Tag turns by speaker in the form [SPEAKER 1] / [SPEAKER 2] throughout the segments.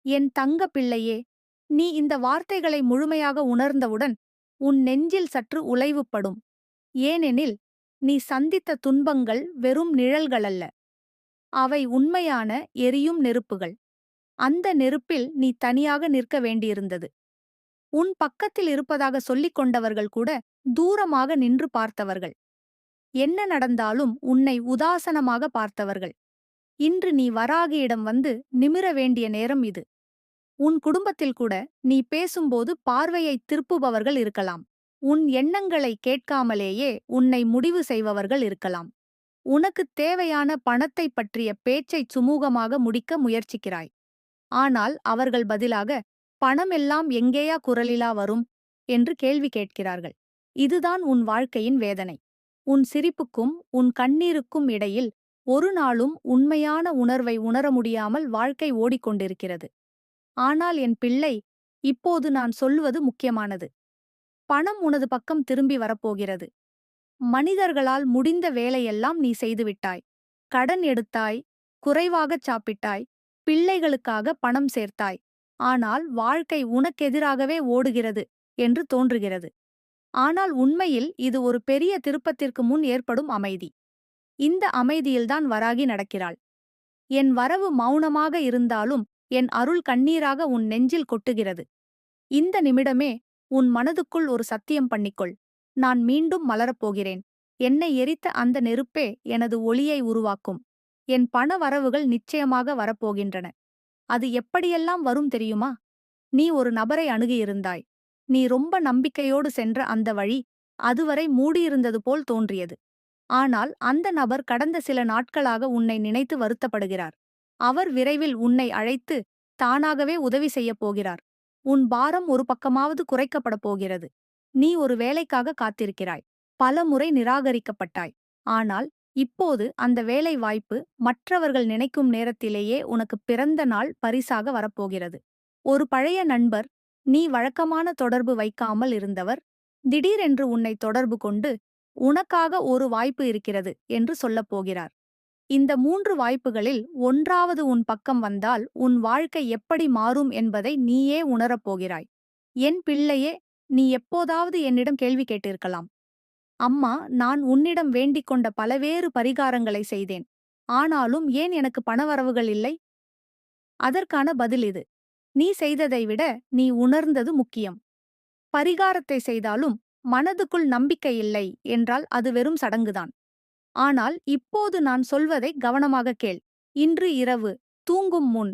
[SPEAKER 1] என் தங்க பிள்ளையே, நீ இந்த வார்த்தைகளை முழுமையாக உணர்ந்தவுடன் உன் நெஞ்சில் சற்று உலைவுப்படும். ஏனெனில், நீ சந்தித்த துன்பங்கள் வெறும் நிழல்களல்ல. அவை உண்மையான எரியும் நெருப்புகள். அந்த நெருப்பில் நீ தனியாக நிற்க வேண்டியிருந்தது. உன் பக்கத்தில் இருப்பதாக சொல்லிக் கொண்டவர்கள் கூட தூரமாக நின்று பார்த்தவர்கள். என்ன நடந்தாலும் உன்னை உதாசனமாக பார்த்தவர்கள். இன்று நீ வராகியிடம் வந்து நிமிர வேண்டிய நேரம் இது. உன் குடும்பத்தில் கூட நீ பேசும்போது பார்வையை திருப்புபவர்கள் இருக்கலாம். உன் எண்ணங்களை கேட்காமலேயே உன்னை முடிவு செய்பவர்கள் இருக்கலாம். உனக்குத் தேவையான பணத்தைப் பற்றிய பேச்சைச் சுமூகமாக முடிக்க முயற்சிக்கிறாய். ஆனால் அவர்கள் பதிலாக, "பணம் எல்லாம் எங்கேயா குரலிலா வரும்?" என்று கேள்வி கேட்கிறார்கள். இதுதான் உன் வாழ்க்கையின் வேதனை. உன் சிரிப்புக்கும் உன் கண்ணீருக்கும் இடையில் ஒரு நாளும் உண்மையான உணர்வை உணர முடியாமல் வாழ்க்கை ஓடிக்கொண்டிருக்கிறது. ஆனால் என் பிள்ளை, இப்போது நான் சொல்வது முக்கியமானது. பணம் உனது பக்கம் திரும்பி வரப்போகிறது. மனிதர்களால் முடிந்த வேலையெல்லாம் நீ செய்துவிட்டாய். கடன் எடுத்தாய், குறைவாகச் சாப்பிட்டாய், பிள்ளைகளுக்காக பணம் சேர்த்தாய். ஆனால் வாழ்க்கை உனக்கெதிராகவே ஓடுகிறது என்று தோன்றுகிறது. ஆனால் உண்மையில் இது ஒரு பெரிய திருப்பத்திற்கு முன் ஏற்படும் அமைதி. இந்த அமைதியில்தான் வராகி நடக்கிறாள். என் வரவு மௌனமாக இருந்தாலும் என் அருள் கண்ணீராக உன் நெஞ்சில் கொட்டுகிறது. இந்த நிமிடமே உன் மனதுக்குள் ஒரு சத்தியம் பண்ணிக்கொள். நான் மீண்டும் மலரப்போகிறேன். என்னை எரித்த அந்த நெருப்பே எனது ஒளியை உருவாக்கும். என் பண வரவுகள் நிச்சயமாக வரப்போகின்றன. அது எப்படியெல்லாம் வரும் தெரியுமா? நீ ஒரு நபரை அணுகியிருந்தாய். நீ ரொம்ப நம்பிக்கையோடு சென்ற அந்த வழி அதுவரை மூடியிருந்தது போல் தோன்றியது. ஆனால் அந்த நபர் கடந்த சில நாட்களாக உன்னை நினைத்து வருத்தப்படுகிறார். அவர் விரைவில் உன்னை அழைத்து தானாகவே உதவி செய்யப் போகிறார். உன் பாரம் ஒரு பக்கமாவது குறைக்கப்படப் போகிறது. நீ ஒரு வேலைக்காக காத்திருக்கிறாய். பல முறை நிராகரிக்கப்பட்டாய். ஆனால் இப்போது அந்த வேலை வாய்ப்பு மற்றவர்கள் நினைக்கும் நேரத்திலேயே உனக்கு பிறந்த நாள் பரிசாக வரப்போகிறது. ஒரு பழைய நண்பர், நீ வழக்கமான தொடர்பு வைக்காமல் இருந்தவர், திடீரென்று உன்னை தொடர்பு கொண்டு உனக்காக ஒரு வாய்ப்பு இருக்கிறது என்று சொல்லப் போகிறார். இந்த 3 வாய்ப்புகளில் ஒன்றாவது உன் பக்கம் வந்தால் உன் வாழ்க்கை எப்படி மாறும் என்பதை நீயே உணரப் போகிறாய். என் பிள்ளையே, நீ எப்போதாவது என்னிடம் கேள்வி கேட்டிருக்கலாம். அம்மா, நான் உன்னிடம் வேண்டிக் கொண்ட பலவேறு பரிகாரங்களை செய்தேன். ஆனாலும் ஏன் எனக்கு பணவரவுகள் இல்லை? அதற்கான பதில் இது. நீ செய்ததை விட நீ உணர்ந்தது முக்கியம். பரிகாரத்தை செய்தாலும் மனதுக்குள் நம்பிக்கை இல்லை என்றால் அது வெறும் சடங்குதான். ஆனால் இப்போது நான் சொல்வதை கவனமாகக் கேள். இன்று இரவு தூங்கும் முன்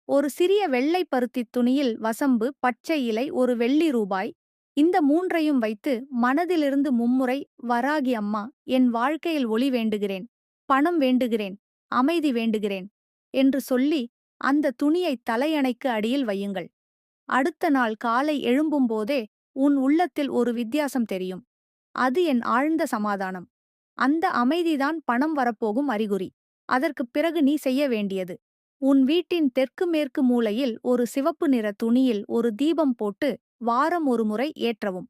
[SPEAKER 1] ஒரு சிறிய வெள்ளை பருத்தித் துணியில் வசம்பு, பச்சை இலை, ஒரு வெள்ளி ரூபாய், இந்த 3ஐயும் வைத்து மனதிலிருந்து மும்முறை, "வராகி அம்மா, என் வாழ்க்கையில் ஒளி வேண்டுகிறேன், பணம் வேண்டுகிறேன், அமைதி வேண்டுகிறேன்" என்று சொல்லி அந்த துணியை தலையணைக்கு அடியில் வையுங்கள். அடுத்த நாள் காலை எழும்பும்போதே உன் உள்ளத்தில் ஒரு வித்தியாசம் தெரியும். அது என் ஆழ்ந்த சமாதானம். அந்த அமைதிதான் பணம் வரப்போகும் அறிகுறி. அதற்குப் பிறகு நீ செய்ய வேண்டியது, உன் வீட்டின் தெற்கு மேற்கு மூலையில் ஒரு சிவப்பு நிற துணியில் ஒரு தீபம் போட்டு வாரம் ஒரு முறை ஏற்றவும்.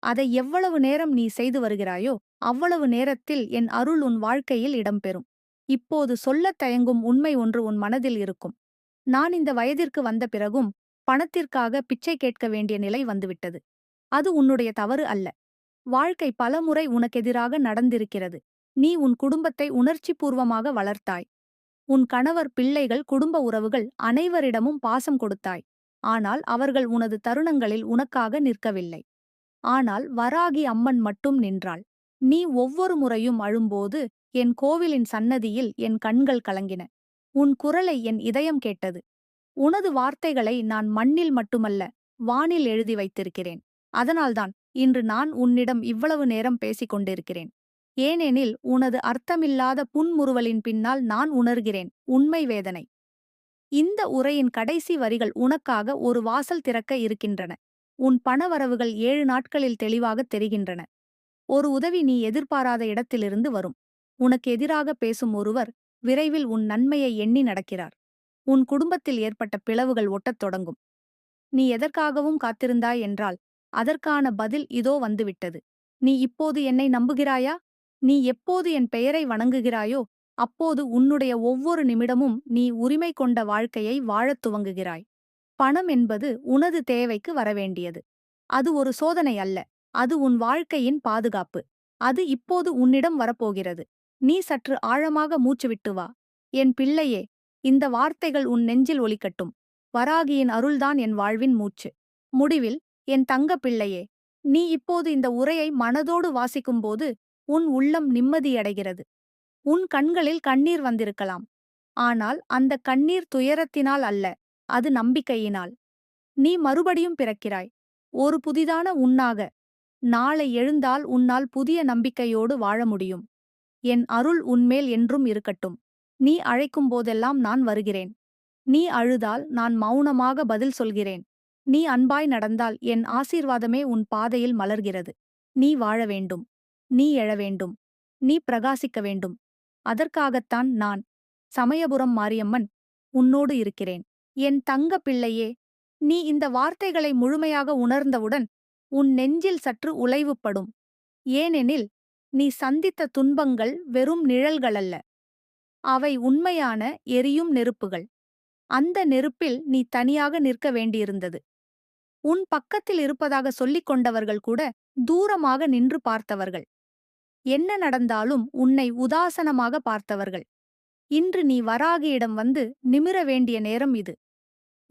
[SPEAKER 1] அதை எவ்வளவு நேரம் நீ செய்து வருகிறாயோ அவ்வளவு நேரத்தில் என் அருள் உன் வாழ்க்கையில் இடம்பெறும். இப்போது சொல்லத் தயங்கும் உண்மை ஒன்று உன் மனதில் இருக்கும். நான் இந்த வயதிற்கு வந்த பிறகும் பணத்திற்காக பிச்சை கேட்க வேண்டிய நிலை வந்துவிட்டது. அது உன்னுடைய தவறு அல்ல. வாழ்க்கை பலமுறை உனக்கெதிராக நடந்திருக்கிறது. நீ உன் குடும்பத்தை உணர்ச்சிபூர்வமாக வளர்த்தாய். உன் கணவர், பிள்ளைகள், குடும்ப உறவுகள் அனைவரிடமும் பாசம் கொடுத்தாய். ஆனால் அவர்கள் உனது தருணங்களில் உனக்காக நிற்கவில்லை. ஆனால் வராகி அம்மன் மட்டும் நின்றாள். நீ ஒவ்வொரு முறையும் அழும்போது என் கோவிலின் சன்னதியில் என் கண்கள் கலங்கின. உன் குரலை என் இதயம் கேட்டது. உனது வார்த்தைகளை நான் மண்ணில் மட்டுமல்ல, வானில் எழுதி வைத்திருக்கிறேன். அதனால்தான் இன்று நான் உன்னிடம் இவ்வளவு நேரம் பேசிக் கொண்டிருக்கிறேன். ஏனெனில் உனது அர்த்தமில்லாத புன்முறுவலின் பின்னால் நான் உணர்கிறேன் உண்மை வேதனை. இந்த உரையின் கடைசி வரிகள் உனக்காக ஒரு வாசல் திறக்க இருக்கின்றன. உன் பணவரவுகள் 7 நாட்களில் தெளிவாகத் தெரிகின்றன. ஒரு உதவி நீ எதிர்பாராத இடத்திலிருந்து வரும். உனக்கு எதிராக பேசும் ஒருவர் விரைவில் உன் நன்மையை எண்ணி நடக்கிறார். உன் குடும்பத்தில் ஏற்பட்ட பிளவுகள் ஒட்டத் தொடங்கும். நீ எதற்காகவும் காத்திருந்தாய் என்றால் அதற்கான பதில் இதோ வந்துவிட்டது. நீ இப்போது என்னை நம்புகிறாயா? நீ எப்போது என் பெயரை வணங்குகிறாயோ அப்போது உன்னுடைய ஒவ்வொரு நிமிடமும் நீ உரிமை கொண்ட வாழ்க்கையை வாழத் துவங்குகிறாய். பணம் என்பது உனது தேவைக்கு வரவேண்டியது. அது ஒரு சோதனை அல்ல. அது உன் வாழ்க்கையின் பாதுகாப்பு. அது இப்போது உன்னிடம் வரப்போகிறது. நீ சற்று ஆழமாக மூச்சு விட்டு வா. என் பிள்ளையே, இந்த வார்த்தைகள் உன் நெஞ்சில் ஒலிக்கட்டும். வராகியின் அருள்தான் என் வாழ்வின் மூச்சு. முடிவில், என் தங்க பிள்ளையே, நீ இப்போது இந்த உரையை மனதோடு வாசிக்கும்போது உன் உள்ளம் நிம்மதியடைகிறது. உன் கண்களில் கண்ணீர் வந்திருக்கலாம். ஆனால் அந்த கண்ணீர் துயரத்தினால் அல்ல, அது நம்பிக்கையினால். நீ மறுபடியும் பிறக்கிறாய். ஒரு புதிதான உன்னாக. நாளை எழுந்தால் உன்னால் புதிய நம்பிக்கையோடு வாழ முடியும். என் அருள் உன்மேல் என்றும் இருக்கட்டும். நீ அழைக்கும் போதெல்லாம் நான் வருகிறேன். நீ அழுதால் நான் மௌனமாக பதில் சொல்கிறேன். நீ அன்பாய் நடந்தால் என் ஆசீர்வாதமே உன் பாதையில் மலர்கிறது. நீ வாழ வேண்டும். நீ எழ வேண்டும். நீ பிரகாசிக்க வேண்டும். அதற்காகத்தான் நான், சமயபுரம் மாரியம்மன், உன்னோடு இருக்கிறேன். என் தங்க பிள்ளையே, நீ இந்த வார்த்தைகளை முழுமையாக உணர்ந்தவுடன் உன் நெஞ்சில் சற்று உலைவுப்படும். ஏனெனில், நீ சந்தித்த துன்பங்கள் வெறும் நிழல்களல்ல. அவை உண்மையான எரியும் நெருப்புகள். அந்த நெருப்பில் நீ தனியாக நிற்க வேண்டியிருந்தது. உன் பக்கத்தில் இருப்பதாக சொல்லிக் கொண்டவர்கள் கூட தூரமாக நின்று பார்த்தவர்கள். என்ன நடந்தாலும் உன்னை உதாசனமாக பார்த்தவர்கள். இன்று நீ வராகியிடம் வந்து நிமிர வேண்டிய நேரம் இது.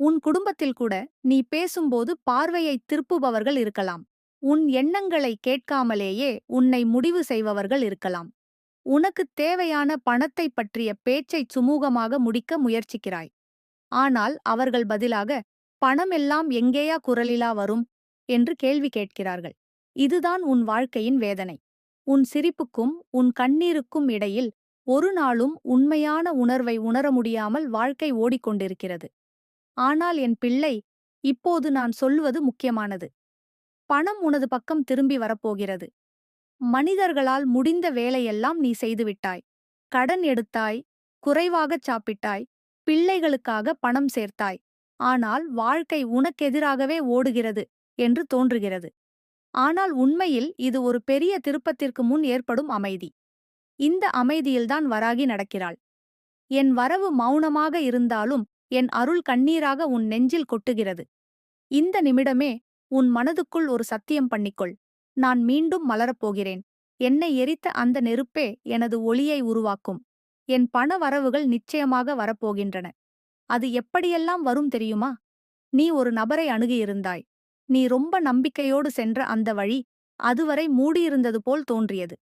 [SPEAKER 1] உன் குடும்பத்தில் கூட நீ பேசும்போது பார்வையை திருப்புபவர்கள் இருக்கலாம். உன் எண்ணங்களை கேட்காமலேயே உன்னை முடிவு செய்பவர்கள் இருக்கலாம். உனக்குத் தேவையான பணத்தைப் பற்றிய பேச்சைச் சுமூகமாக முடிக்க முயற்சிக்கிறாய். ஆனால் அவர்கள் பதிலாக, பணமெல்லாம் எங்கேயா குரலிலா வரும் என்று கேள்வி கேட்கிறார்கள். இதுதான் உன் வாழ்க்கையின் வேதனை. உன் சிரிப்புக்கும் உன் கண்ணீருக்கும் இடையில் ஒரு நாளும் உண்மையான உணர்வை உணர முடியாமல் வாழ்க்கை ஓடிக்கொண்டிருக்கிறது. ஆனால் என் பிள்ளை, இப்போது நான் சொல்வது முக்கியமானது. பணம் உனது பக்கம் திரும்பி வரப்போகிறது. மனிதர்களால் முடிந்த வேலையெல்லாம் நீ செய்துவிட்டாய். கடன் எடுத்தாய், குறைவாகச் சாப்பிட்டாய், பிள்ளைகளுக்காக பணம் சேர்த்தாய். ஆனால் வாழ்க்கை உனக்கெதிராகவே ஓடுகிறது என்று தோன்றுகிறது. ஆனால் உண்மையில் இது ஒரு பெரிய திருப்பத்திற்கு முன் ஏற்படும் அமைதி. இந்த அமைதியில்தான் வராகி நடக்கிறாள். என் வரவு மௌனமாக இருந்தாலும் என் அருள் கண்ணீராக உன் நெஞ்சில் கொட்டுகிறது. இந்த நிமிடமே உன் மனதுக்குள் ஒரு சத்தியம் பண்ணிக்கொள். நான் மீண்டும் மலரப்போகிறேன். என்னை எரித்த அந்த நெருப்பே எனது ஒளியை உருவாக்கும். என் பண வரவுகள் நிச்சயமாக வரப்போகின்றன. அது எப்படியெல்லாம் வரும் தெரியுமா? நீ ஒரு நபரை அணுகியிருந்தாய். நீ ரொம்ப நம்பிக்கையோடு சென்ற அந்த வழி அதுவரை மூடியிருந்தது போல் தோன்றியது.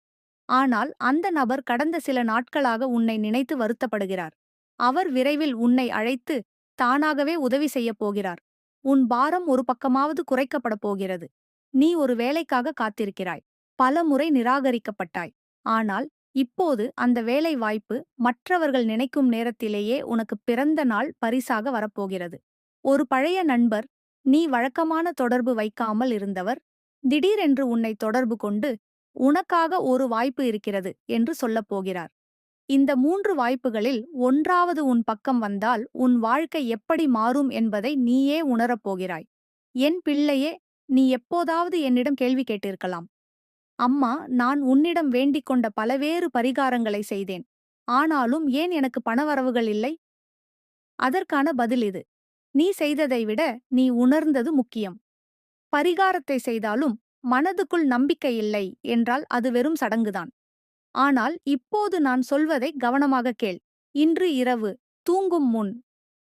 [SPEAKER 1] ஆனால் அந்த நபர் கடந்த சில நாட்களாக உன்னை நினைத்து வருத்தப்படுகிறார். அவர் விரைவில் உன்னை அழைத்து தானாகவே உதவி செய்யப் போகிறார். உன் பாரம் ஒரு பக்கமாவது குறைக்கப்படப் போகிறது. நீ ஒரு வேலைக்காக காத்திருக்கிறாய். பல முறை நிராகரிக்கப்பட்டாய். ஆனால் இப்போது அந்த வேலை வாய்ப்பு மற்றவர்கள் நினைக்கும் நேரத்திலேயே உனக்கு பிறந்த நாள் பரிசாக வரப்போகிறது. ஒரு பழைய நண்பர், நீ வழக்கமான தொடர்பு வைக்காமல் இருந்தவர், திடீரென்று உன்னை தொடர்பு கொண்டு உனக்காக ஒரு வாய்ப்பு இருக்கிறது என்று சொல்லப் போகிறார். இந்த 3 வாய்ப்புகளில் ஒன்றாவது உன் பக்கம் வந்தால் உன் வாழ்க்கை எப்படி மாறும் என்பதை நீயே உணரப்போகிறாய். என் பிள்ளையே, நீ எப்போதாவது என்னிடம் கேள்வி கேட்டிருக்கலாம். அம்மா, நான் உன்னிடம் வேண்டிக் கொண்ட பலவேறு பரிகாரங்களை செய்தேன். ஆனாலும் ஏன் எனக்கு பணவரவுகள் இல்லை? அதற்கான பதில் இது. நீ செய்ததை விட நீ உணர்ந்தது முக்கியம். பரிகாரத்தை செய்தாலும் மனதுக்குள் நம்பிக்கை இல்லை என்றால் அது வெறும் சடங்குதான். ஆனால் இப்போது நான் சொல்வதை கவனமாக கேள். இன்று இரவு தூங்கும் முன்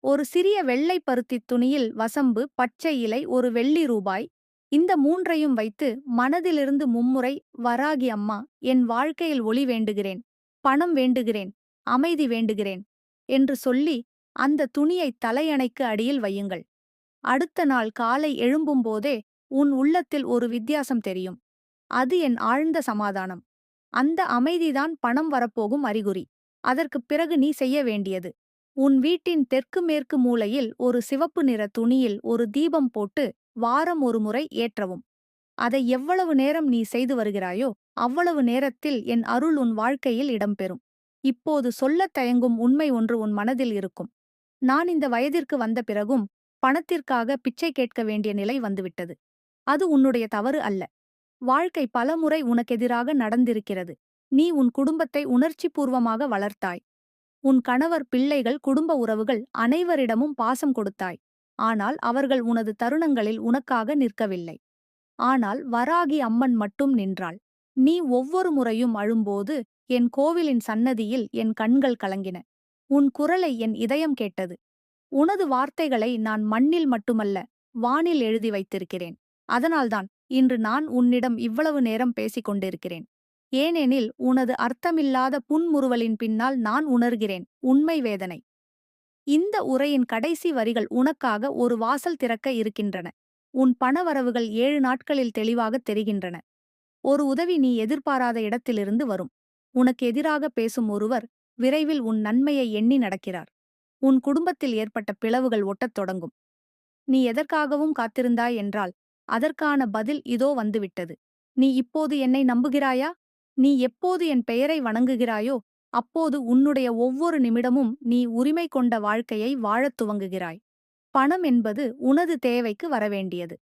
[SPEAKER 1] ஒரு சிறிய வெள்ளை பருத்தித் துணியில் வசம்பு, பச்சை இலை, ஒரு வெள்ளி ரூபாய், இந்த 3ஐயும் வைத்து மனதிலிருந்து மும்முறை, வராகி அம்மா, என் வாழ்க்கையில் ஒளி வேண்டுகிறேன், பணம் வேண்டுகிறேன், அமைதி வேண்டுகிறேன் என்று சொல்லி அந்த துணியை தலையணைக்கு அடியில் வையுங்கள். அடுத்த நாள் காலை எழும்பும்போதே உன் உள்ளத்தில் ஒரு வித்தியாசம் தெரியும். அது என் ஆழ்ந்த சமாதானம். அந்த அமைதிதான் பணம் வரப்போகும் அறிகுறி. அதற்குப் பிறகு நீ செய்ய வேண்டியது, உன் வீட்டின் தெற்கு மேற்கு மூலையில் ஒரு சிவப்பு நிற துணியில் ஒரு தீபம் போட்டு வாரம் ஒரு முறை ஏற்றவும். அதை எவ்வளவு நேரம் நீ செய்து வருகிறாயோ அவ்வளவு நேரத்தில் என் அருள் உன் வாழ்க்கையில் இடம்பெறும். இப்போது சொல்லத் தயங்கும் உண்மை ஒன்று உன் மனதில் இருக்கும். நான் இந்த வயதிற்கு வந்த பிறகும் பணத்திற்காக பிச்சை கேட்க வேண்டிய நிலை வந்துவிட்டது. அது உன்னுடைய தவறு அல்ல. வாழ்க்கை பலமுறை உனக்கெதிராக நடந்திருக்கிறது. நீ உன் குடும்பத்தை உணர்ச்சிபூர்வமாக வளர்த்தாய். உன் கணவர், பிள்ளைகள், குடும்ப உறவுகள் அனைவரிடமும் பாசம் கொடுத்தாய். ஆனால் அவர்கள் உனது தருணங்களில் உனக்காக நிற்கவில்லை. ஆனால் வராகி அம்மன் மட்டும் நின்றாள். நீ ஒவ்வொரு முறையும் அழும்போது என் கோவிலின் சன்னதியில் என் கண்கள் கலங்கின. உன் குரலை என் இதயம் கேட்டது. உனது வார்த்தைகளை நான் மண்ணில் மட்டுமல்ல, வானில் எழுதி வைத்திருக்கிறேன். அதனால்தான் இன்று நான் உன்னிடம் இவ்வளவு நேரம் பேசிக் கொண்டிருக்கிறேன். ஏனெனில் உனது அர்த்தமில்லாத புன்முறுவலின் பின்னால் நான் உணர்கிறேன் உண்மை வேதனை. இந்த உரையின் கடைசி வரிகள் உனக்காக ஒரு வாசல் திறக்க இருக்கின்றன. உன் பணவரவுகள் 7 நாட்களில் தெளிவாகத் தெரிகின்றன. ஒரு உதவி நீ எதிர்பாராத இடத்திலிருந்து வரும். உனக்கு எதிராக பேசும் ஒருவர் விரைவில் உன் நன்மையை எண்ணி நடக்கிறார். உன் குடும்பத்தில் ஏற்பட்ட பிளவுகள் ஒட்டத் தொடங்கும். நீ எதற்காகவும் காத்திருந்தாய் என்றால் அதற்கான பதில் இதோ வந்துவிட்டது. நீ இப்போது என்னை நம்புகிறாயா? நீ எப்போது என் பெயரை வணங்குகிறாயோ அப்போது உன்னுடைய ஒவ்வொரு நிமிடமும் நீ உரிமை கொண்ட வாழ்க்கையை வாழத் துவங்குகிறாய். பணம் என்பது உனது தேவைக்கு வரவேண்டியது.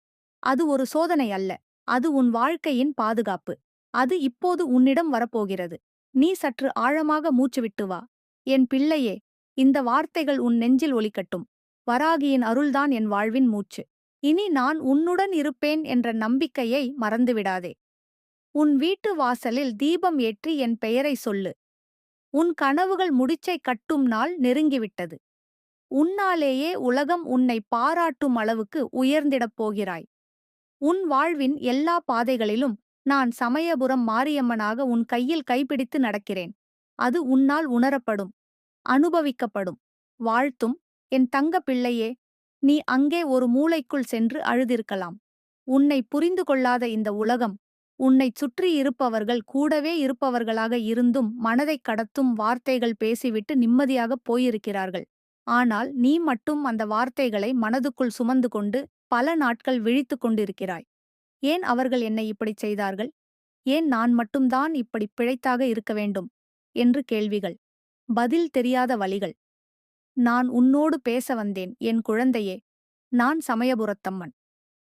[SPEAKER 1] அது ஒரு சோதனை அல்ல. அது உன் வாழ்க்கையின் பாதுகாப்பு. அது இப்போது உன்னிடம் வரப்போகிறது. நீ சற்று ஆழமாக மூச்சுவிட்டு வா. என் பிள்ளையே, இந்த வார்த்தைகள் உன் நெஞ்சில் ஒலிக்கட்டும். வராகியின் அருள்தான் என் வாழ்வின் மூச்சு. இனி நான் உன்னுடன் இருப்பேன் என்ற நம்பிக்கையை மறந்துவிடாதே. உன் வீட்டு வாசலில் தீபம் ஏற்றி என் பெயரை சொல்லு. உன் கனவுகள் முடிச்சை கட்டும் நாள் நெருங்கிவிட்டது. உன்னாலேயே உலகம் உன்னை பாராட்டும் அளவுக்கு உயர்ந்திடப் போகிறாய். உன் வாழ்வின் எல்லா பாதைகளிலும் நான் சமயபுரம் மாரியம்மனாக உன் கையில் கைப்பிடித்து நடக்கிறேன். அது உன்னால் உணரப்படும், அனுபவிக்கப்படும். வாழ்த்தும் என் தங்க பிள்ளையே. நீ அங்கே ஒரு மூலைக்குள் சென்று அழுதிருக்கலாம். உன்னை புரிந்து கொள்ளாத இந்த உலகம், உன்னைச் சுற்றி இருப்பவர்கள் கூடவே இருப்பவர்களாக இருந்தும் மனதைக் கடத்தும் வார்த்தைகள் பேசிவிட்டு நிம்மதியாகப் போயிருக்கிறார்கள். ஆனால் நீ மட்டும் அந்த வார்த்தைகளை மனதுக்குள் சுமந்து கொண்டு பல நாட்கள் விழித்துக் கொண்டிருக்கிறாய். ஏன் அவர்கள் என்னை இப்படிச் செய்தார்கள்? ஏன் நான் மட்டும்தான் இப்படி பிழைத்தாக இருக்க வேண்டும் என்று கேள்விகள். பதில் தெரியாத வலிகள். நான் உன்னோடு பேச வந்தேன் என் குழந்தையே. நான் சமயபுரத்தம்மன்.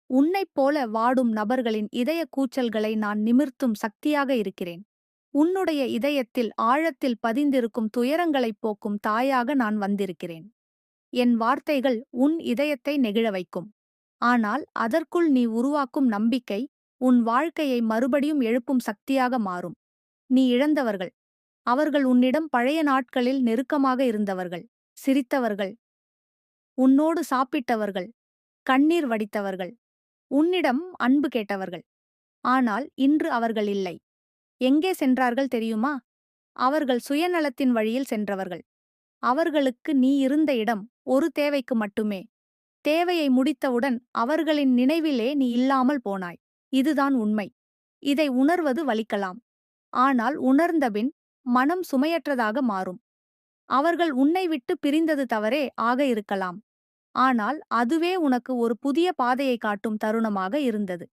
[SPEAKER 1] உன்னைப் போல வாடும் நபர்களின் இதய கூச்சல்களை நான் நிமிர்த்தும் சக்தியாக இருக்கிறேன். உன்னுடைய இதயத்தில் ஆழத்தில் பதிந்திருக்கும் துயரங்களைப் போக்கும் தாயாக நான் வந்திருக்கிறேன். என் வார்த்தைகள் உன் இதயத்தை நெகிழ வைக்கும். ஆனால் அதற்குள் நீ உருவாக்கும் நம்பிக்கை உன் வாழ்க்கையை மறுபடியும் எழுப்பும் சக்தியாக மாறும். நீ இழந்தவர்கள். அவர்கள் உன்னிடம் பழைய நாட்களில் நெருக்கமாக இருந்தவர்கள், சிரித்தவர்கள், உன்னோடு சாப்பிட்டவர்கள், கண்ணீர் வடித்தவர்கள், உன்னிடம் அன்பு கேட்டவர்கள். ஆனால் இன்று அவர்கள் இல்லை. எங்கே சென்றார்கள் தெரியுமா? அவர்கள் சுயநலத்தின் வழியில் சென்றவர்கள். அவர்களுக்கு நீ இருந்த இடம் ஒரு தேவைக்கு மட்டுமே. தேவையை முடித்தவுடன் அவர்களின் நினைவிலே நீ இல்லாமல் போனாய். இதுதான் உண்மை. இதை உணர்வது வலிக்கலாம். ஆனால் உணர்ந்தபின் மனம் சுமையற்றதாக மாறும். அவர்கள் உன்னை விட்டு பிரிந்தது தவறே ஆக இருக்கலாம். ஆனால் அதுவே உனக்கு ஒரு புதிய பாதையை காட்டும் தருணமாக இருந்தது.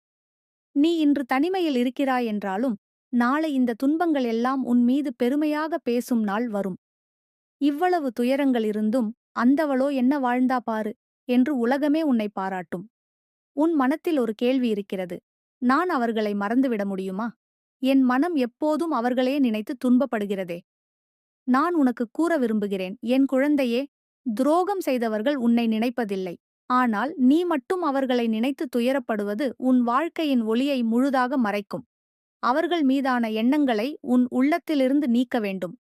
[SPEAKER 1] நீ இன்று தனிமையில் இருக்கிறாய் என்றாலும் நாளை இந்த துன்பங்கள் எல்லாம் உன் மீது பெருமையாக பேசும் நாள் வரும். இவ்வளவு துயரங்கள் இருந்தும் அந்தவளோ என்ன வாழ்ந்தா பாரு என்று உலகமே உன்னை பாராட்டும். உன் மனத்தில் ஒரு கேள்வி இருக்கிறது. நான் அவர்களை மறந்துவிட முடியுமா? என் மனம் எப்போதும் அவர்களே நினைத்து துன்பப்படுகிறதே. நான் உனக்கு கூற விரும்புகிறேன் என் குழந்தையே, துரோகம் செய்தவர்கள் உன்னை நினைப்பதில்லை. ஆனால் நீ மட்டும் அவர்களை நினைத்து துயரப்படுவது உன் வாழ்க்கையின் ஒளியை முழுதாக மறைக்கும். அவர்கள் மீதான எண்ணங்களை உன் உள்ளத்திலிருந்து நீக்க வேண்டும்.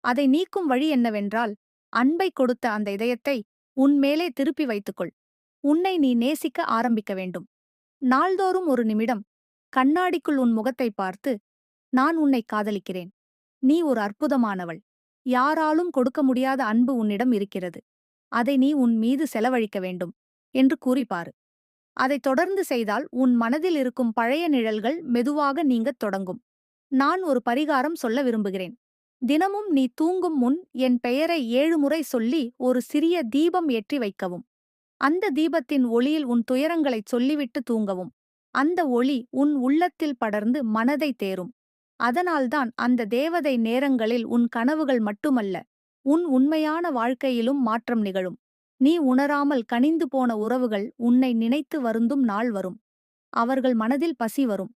[SPEAKER 1] அதை நீக்கும் வழி என்னவென்றால், அன்பை கொடுத்த அந்த இதயத்தை உன்மேலே திருப்பி வைத்துக்கொள். உன்னை நீ நேசிக்க ஆரம்பிக்க வேண்டும். நாள்தோறும் ஒரு நிமிடம் கண்ணாடிக்குள் உன் முகத்தை பார்த்து, நான் உன்னை காதலிக்கிறேன். நீ ஒரு அற்புதமானவள். யாராலும் கொடுக்க முடியாத அன்பு உன்னிடம் இருக்கிறது. அதை நீ உன் மீது செலவழிக்க வேண்டும் என்று கூறிப்பாரு. அதைத் தொடர்ந்து செய்தால் உன் மனதில் இருக்கும் பழைய நிழல்கள் மெதுவாக நீங்கத் தொடங்கும். நான் ஒரு பரிகாரம் சொல்ல விரும்புகிறேன். தினமும் நீ தூங்கும் முன் என் பெயரை 7 முறை சொல்லி ஒரு சிறிய தீபம் ஏற்றி வைக்கவும். அந்த தீபத்தின் ஒளியில் உன் துயரங்களைச் சொல்லிவிட்டு தூங்கவும். அந்த ஒளி உன் உள்ளத்தில் படர்ந்து மனதை தேரும். அதனால்தான் அந்த தேவதை நேரங்களில் உன் கனவுகள் மட்டுமல்ல, உன் உண்மையான வாழ்க்கையிலும் மாற்றம் நிகழும். நீ உணராமல் கனிந்து போன உறவுகள் உன்னை நினைத்து வருந்தும் நாள் வரும். அவர்கள் மனதில் பசி வரும்.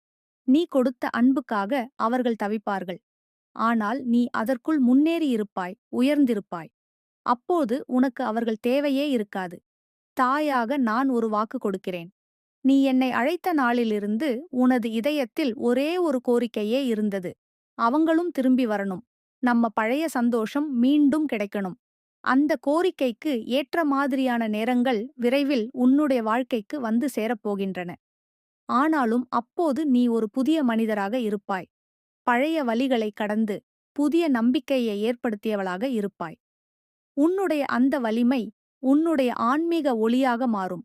[SPEAKER 1] நீ கொடுத்த அன்புக்காக அவர்கள் தவிப்பார்கள். ஆனால் நீ அதற்குள் முன்னேறியிருப்பாய், உயர்ந்திருப்பாய். அப்போது உனக்கு அவர்கள் தேவையே இருக்காது. தாயாக நான் ஒரு வாக்கு கொடுக்கிறேன். நீ என்னை அழைத்த நாளிலிருந்து உனது இதயத்தில் ஒரே ஒரு கோரிக்கையே இருந்தது. அவங்களும் திரும்பி வரணும். நம்ம பழைய சந்தோஷம் மீண்டும் கிடைக்கணும். அந்த கோரிக்கைக்கு ஏற்ற மாதிரியான நேரங்கள் விரைவில் உன்னுடைய வாழ்க்கைக்கு வந்து சேரப்போகின்றன. ஆனாலும் அப்போது நீ ஒரு புதிய மனிதராக இருப்பாய். பழைய வலிகளை கடந்து புதிய நம்பிக்கையை ஏற்படுத்தியவளாக இருப்பாய். உன்னுடைய அந்த வலிமை உன்னுடைய ஆன்மீக ஒளியாக மாறும்.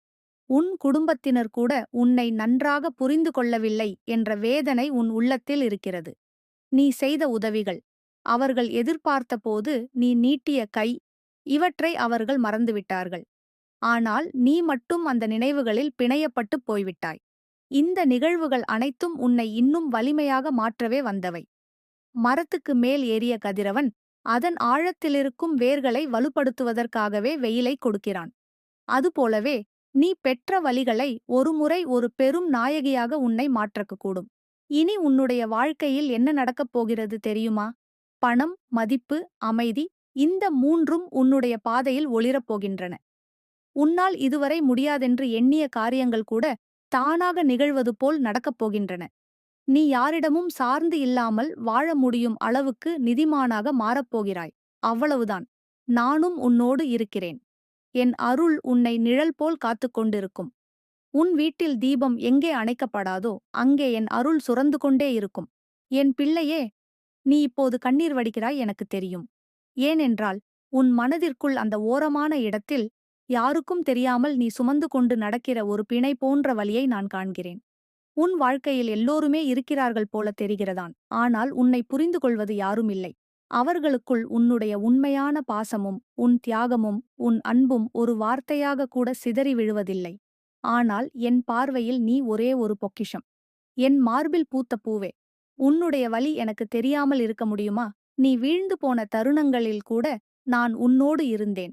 [SPEAKER 1] உன் குடும்பத்தினர் கூட உன்னை நன்றாக புரிந்து கொள்ளவில்லை என்ற வேதனை உன் உள்ளத்தில் இருக்கிறது. நீ செய்த உதவிகள், அவர்கள் எதிர்பார்த்தபோது நீ நீட்டிய கை, இவற்றை அவர்கள் மறந்துவிட்டார்கள். ஆனால் நீ மட்டும் அந்த நினைவுகளில் பிணையப்பட்டுப் போய்விட்டாய். இந்த நிகழ்வுகள் அனைத்தும் உன்னை இன்னும் வலிமையாக மாற்றவே வந்தவை. மரத்துக்கு மேல் ஏறிய கதிரவன் அதன் ஆழத்திலிருக்கும் வேர்களை வலுப்படுத்துவதற்காகவே வெயிலை கொடுக்கிறான். அதுபோலவே நீ பெற்ற வலிகளை ஒருமுறை ஒரு பெரும் நாயகியாக உன்னை மாற்றக்கூடும். இனி உன்னுடைய வாழ்க்கையில் என்ன நடக்கப் போகிறது தெரியுமா? பணம், மதிப்பு, அமைதி, இந்த மூன்றும் உன்னுடைய பாதையில் ஒளிரப் போகின்றன. உன்னால் இதுவரை முடியாதென்று எண்ணிய காரியங்கள் கூட தானாக நிகழ்வது போல் நடக்கப் போகின்றன. நீ யாரிடமும் சார்ந்து இல்லாமல் வாழ முடியும் அளவுக்கு நிதிமானாக மாறப்போகிறாய். அவ்வளவுதான். நானும் உன்னோடு இருக்கிறேன். என் அருள் உன்னை நிழல் போல் காத்துக் கொண்டிருக்கும். உன் வீட்டில் தீபம் எங்கே அணைக்கப்படாதோ அங்கே என் அருள் சுரந்து கொண்டே இருக்கும். என் பிள்ளையே, நீ இப்போது கண்ணீர் வடிக்கிறாய் எனக்குத் தெரியும். ஏனென்றால் உன் மனதிற்குள் அந்த ஓரமான இடத்தில் யாருக்கும் தெரியாமல் நீ சுமந்து கொண்டு நடக்கிற ஒரு பிணை போன்ற வலியை நான் காண்கிறேன். உன் வாழ்க்கையில் எல்லோருமே இருக்கிறார்கள் போல தெரிகிறதான். ஆனால் உன்னை புரிந்து கொள்வது யாரும் இல்லை. அவர்களுக்குள் உன்னுடைய உண்மையான பாசமும் உன் தியாகமும் உன் அன்பும் ஒரு வார்த்தையாக கூட சிதறி விழுவதில்லை. ஆனால் என் பார்வையில் நீ ஒரே ஒரு பொக்கிஷம். என் மார்பில் பூத்த பூவே, உன்னுடைய வலி எனக்கு தெரியாமல் இருக்க முடியுமா? நீ வீழ்ந்து போன தருணங்களில் கூட நான் உன்னோடு இருந்தேன்.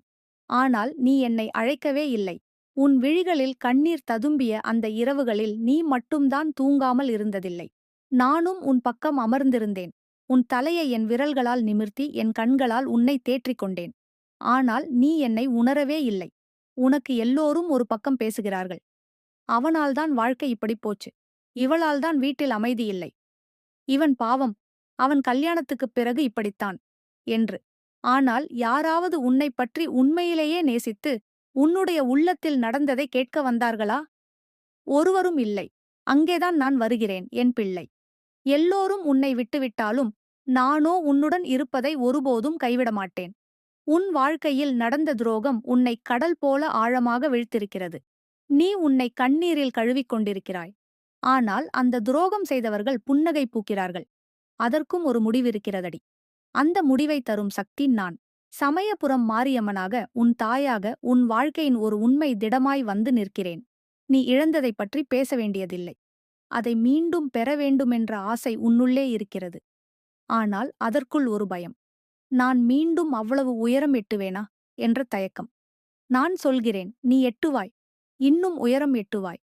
[SPEAKER 1] ஆனால் நீ என்னை அழைக்கவே இல்லை. உன் விழிகளில் கண்ணீர் ததும்பிய அந்த இரவுகளில் நீ மட்டும்தான் தூங்காமல் இருந்ததில்லை. நானும் உன் பக்கம் அமர்ந்திருந்தேன். உன் தலையை என் விரல்களால் நிமிர்த்தி என் கண்களால் உன்னை தேற்றிக் கொண்டேன். ஆனால் நீ என்னை உணரவே இல்லை. உனக்கு எல்லோரும் ஒரு பக்கம் பேசுகிறார்கள். அவனால்தான் வாழ்க்கை இப்படிப் போச்சு. இவளால்தான் வீட்டில் அமைதியில்லை. இவன் பாவம், அவன் கல்யாணத்துக்குப் பிறகு இப்படித்தான் என்று. ஆனால் யாராவது உன்னைப் பற்றி உண்மையிலேயே நேசித்து உன்னுடைய உள்ளத்தில் நடந்ததை கேட்க வந்தார்களா? ஒருவரும் இல்லை. அங்கேதான் நான் வருகிறேன், என் பிள்ளை. எல்லோரும் உன்னை விட்டுவிட்டாலும் நானோ உன்னுடன் இருப்பதை ஒருபோதும் கைவிட மாட்டேன். உன் வாழ்க்கையில் நடந்த துரோகம் உன்னை கடல் போல ஆழமாக வீழ்த்திருக்கிறது. நீ உன்னை கண்ணீரில் கழுவிக் கொண்டிருக்கிறாய். ஆனால் அந்த துரோகம் செய்தவர்கள் புன்னகை பூக்கிறார்கள். அதற்கும் ஒரு முடிவிருக்கிறதடி. அந்த முடிவை தரும் சக்தி நான். சமயபுரம் மாரியம்மனாக உன் தாயாக உன் வாழ்க்கையின் ஒரு உண்மை திடமாய் வந்து நிற்கிறேன். நீ இழந்ததைப் பற்றி பேச வேண்டியதில்லை. அதை மீண்டும் பெற வேண்டுமென்ற ஆசை உன்னுள்ளே இருக்கிறது. ஆனால் அதற்குள் ஒரு பயம். நான் மீண்டும் அவ்வளவு உயரம் எட்டுவேனா என்ற தயக்கம். நான் சொல்கிறேன், நீ எட்டுவாய். இன்னும் உயரம் எட்டுவாய்.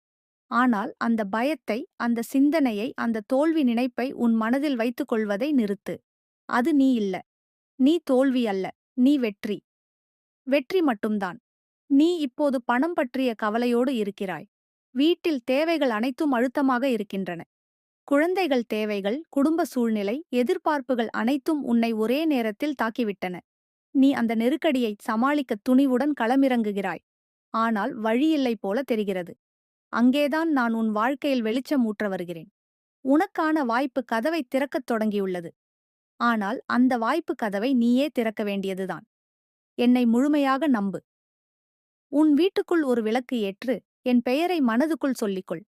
[SPEAKER 1] ஆனால் அந்த பயத்தை, அந்த சிந்தனையை, அந்த தோல்வி நினைப்பை உன் மனதில் வைத்துக் கொள்வதை நிறுத்து. அது நீ இல்ல. நீ தோல்வி அல்ல. நீ வெற்றி. வெற்றி மட்டும்தான். நீ இப்போது பணம் பற்றிய கவலையோடு இருக்கிறாய். வீட்டில் தேவைகள் அனைத்தும் அழுத்தமாக இருக்கின்றன. குழந்தைகள் தேவைகள், குடும்ப சூழ்நிலை, எதிர்பார்ப்புகள் அனைத்தும் உன்னை ஒரே நேரத்தில் தாக்கிவிட்டன. நீ அந்த நெருக்கடியை சமாளிக்க துணிவுடன் களமிறங்குகிறாய். ஆனால் வழியில்லை போல தெரிகிறது. அங்கேதான் நான் உன் வாழ்க்கையில் வெளிச்சம் ஊற்ற வருகிறேன். உனக்கான வாய்ப்பு கதவை திறக்கத் தொடங்கியுள்ளது. ஆனால் அந்த வாய்ப்பு கதவை நீயே திறக்க வேண்டியதுதான். என்னை முழுமையாக நம்பு. உன் வீட்டுக்குள் ஒரு விளக்கு ஏற்று என் பெயரை மனதுக்குள் சொல்லிக்கொள்.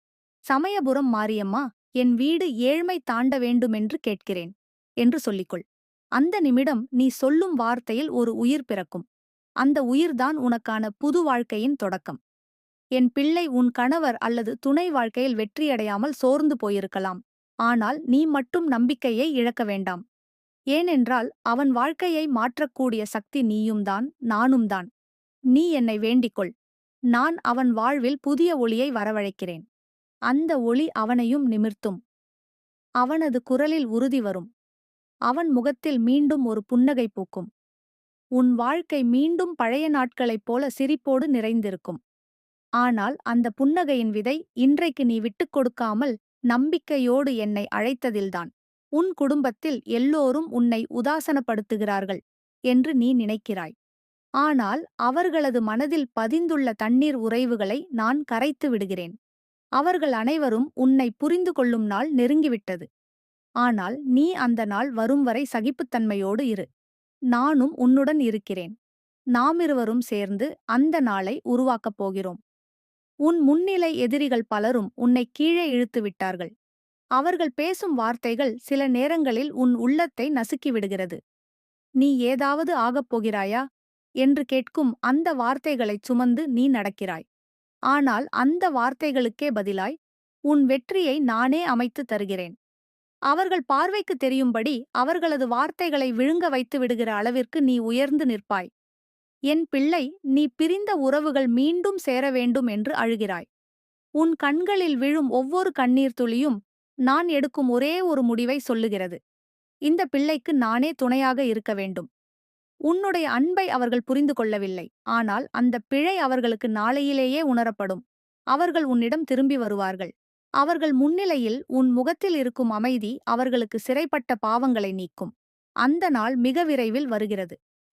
[SPEAKER 1] சமயபுரம் மாரியம்மா, என் வீடு ஏழ்மை தாண்ட வேண்டுமென்று கேட்கிறேன் என்று சொல்லிக்கொள். அந்த நிமிடம் நீ சொல்லும் வார்த்தையில் ஒரு உயிர் பிறக்கும். அந்த உயிர்தான் உனக்கான புது வாழ்க்கையின் தொடக்கம். என் பிள்ளை, உன் கணவர் அல்லது துணை வாழ்க்கையில் வெற்றியடையாமல் சோர்ந்து போயிருக்கலாம். ஆனால் நீ மட்டும் நம்பிக்கையை இழக்க வேண்டாம். ஏனென்றால் அவன் வாழ்க்கையை மாற்றக்கூடிய சக்தி நீயும்தான், நானும்தான். நீ என்னை வேண்டிக்கொள். நான் அவன் வாழ்வில் புதிய ஒளியை வரவழைக்கிறேன். அந்த ஒளி அவனையும் நிமிர்த்தும். அவனது குரலில் உறுதி வரும். அவன் முகத்தில் மீண்டும் ஒரு புன்னகை பூக்கும். உன் வாழ்க்கை மீண்டும் பழைய நாட்களைப் போல சிரிப்போடு நிறைந்திருக்கும். ஆனால் அந்த புன்னகையின் விதை இன்றைக்கு நீ விட்டுக் கொடுக்காமல் நம்பிக்கையோடு என்னை அழைத்ததில்தான். உன் குடும்பத்தில் எல்லோரும் உன்னை உதாசனப்படுத்துகிறார்கள் என்று நீ நினைக்கிறாய். ஆனால் அவர்களது மனதில் பதிந்துள்ள தண்ணீர் உறைவுகளை நான் கரைத்து விடுகிறேன். அவர்கள் அனைவரும் உன்னை புரிந்து கொள்ளும் நாள் நெருங்கிவிட்டது. ஆனால் நீ அந்த நாள் வரும் வரை சகிப்புத்தன்மையோடு இரு. நானும் உன்னுடன் இருக்கிறேன். நாமிருவரும் சேர்ந்து அந்த நாளை உருவாக்கப் போகிறோம். உன் முன்னிலை எதிரிகள் பலரும் உன்னை கீழே இழுத்து விட்டார்கள். அவர்கள் பேசும் வார்த்தைகள் சில நேரங்களில் உன் உள்ளத்தை நசுக்கிவிடுகிறது. நீ ஏதாவது ஆகப் போகிறாயா என்று கேட்கும் அந்த வார்த்தைகளைச் சுமந்து நீ நடக்கிறாய். ஆனால் அந்த வார்த்தைகளுக்கே பதிலாய் உன் வெற்றியை நானே அமைத்து தருகிறேன். அவர்கள் பார்வைக்கு தெரியும்படி அவர்களது வார்த்தைகளை விழுங்க வைத்து விடுகிற அளவிற்கு நீ உயர்ந்து நிற்பாய். என் பிள்ளை, நீ பிரிந்த உறவுகள் மீண்டும் சேர வேண்டும் என்று அழுகிறாய். உன் கண்களில் விழும் ஒவ்வொரு கண்ணீர் துளியும் நான் எடுக்கும் ஒரே ஒரு முடிவை சொல்லுகிறது. இந்த பிள்ளைக்கு நானே துணையாக இருக்க வேண்டும். உன்னுடைய அன்பை அவர்கள் புரிந்து கொள்ளவில்லை. ஆனால் அந்த பிழை அவர்களுக்கு நாளையிலேயே உணரப்படும். அவர்கள் உன்னிடம் திரும்பி வருவார்கள். அவர்கள் முன்னிலையில் உன் முகத்தில் இருக்கும் அமைதி அவர்களுக்கு சிறைப்பட்ட பாவங்களை நீக்கும். அந்த நாள் மிக விரைவில் வருகிறது.